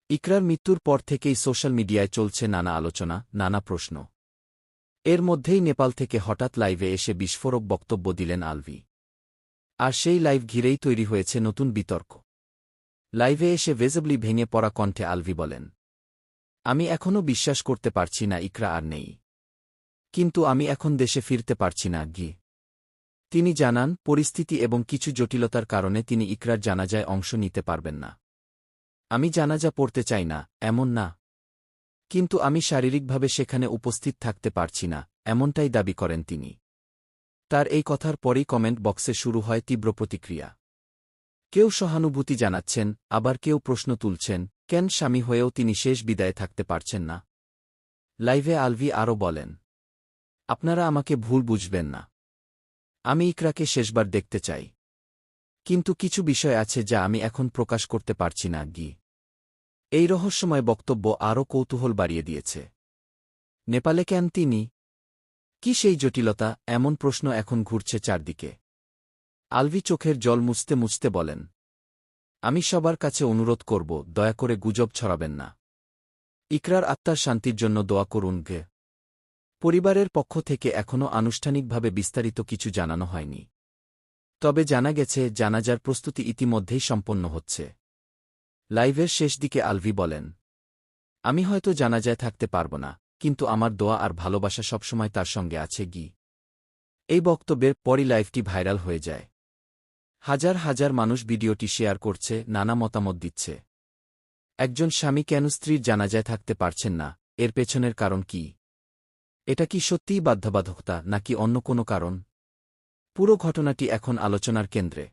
ইকরার মৃত্যুর পর থেকেই সোশ্যাল মিডিয়ায় চলছে নানা আলোচনা, নানা প্রশ্ন। এর মধ্যেই নেপাল থেকে হঠাৎ লাইভে এসে বিস্ফোরক বক্তব্য দিলেন আলভি। আর সেই লাইভ ঘিরেই তৈরি হয়েছে নতুন বিতর্ক। লাইভে এসে ভিজিবলি ভেঙে পড়া কণ্ঠে আলভি বলেন, আমি এখনও বিশ্বাস করতে পারছি না ইকরা আর নেই। কিন্তু আমি এখন দেশে ফিরতে পারছি না গি। তিনি জানান, পরিস্থিতি এবং কিছু জটিলতার কারণে তিনি ইকরার জানাজায় অংশ নিতে পারবেন না। আমি জানাজা পড়তে চাই না, এমন না। কিন্তু আমি শারীরিকভাবে সেখানে উপস্থিত থাকতে পারছি না, এমনটাই দাবি করেন তিনি। তার এই কথার পরই কমেন্ট বক্সে শুরু হয় তীব্র প্রতিক্রিয়া। কেউ সহানুভূতি জানাচ্ছেন, আবার কেউ প্রশ্ন তুলছেন, কেন স্বামী হয়েও তিনি শেষ বিদায়ে থাকতে পারছেন না। লাইভে আলভি আরও বলেন, আপনারা আমাকে ভুল বুঝবেন না। আমি ইকরাকে শেষবার দেখতে চাই। কিন্তু কিছু বিষয় আছে যা আমি এখন প্রকাশ করতে পারছি না গি। এই রহস্যময় বক্তব্য আরও কৌতূহল বাড়িয়ে দিয়েছে। নেপালে কেন তিনি? কি সেই জটিলতা? এমন প্রশ্ন এখন ঘুরছে চারদিকে। আলভি চোখের জল মুছতে মুছতে বলেন, আমি সবার কাছে অনুরোধ করব, দয়া করে গুজব ছড়াবেন না। ইকরার আত্মার শান্তির জন্য দোয়া করুন গে। পরিবারের পক্ষ থেকে এখনও আনুষ্ঠানিকভাবে বিস্তারিত কিছু জানানো হয়নি। তবে জানা গেছে, জানাজার প্রস্তুতি ইতিমধ্যেই সম্পন্ন হচ্ছে। লাইভের শেষ দিকে আলভি বলেন, আমি হয়তো জানাজায় থাকতে পারব না, কিন্তু আমার দোয়া আর ভালোবাসা সবসময় তার সঙ্গে আছে গি। এই বক্তব্যের পরই লাইভটি ভাইরাল হয়ে যায়। হাজার হাজার মানুষ ভিডিওটি শেয়ার করছে, নানা মতামত দিচ্ছে। একজন স্বামী কেন স্ত্রীর জানাজায় থাকতে পারছেন না, এর পেছনের কারণ কি? এটা কি সত্যিই বাধ্যবাধকতা, নাকি অন্য কোনো কারণ? পুরো ঘটনাটি এখন আলোচনার কেন্দ্রে।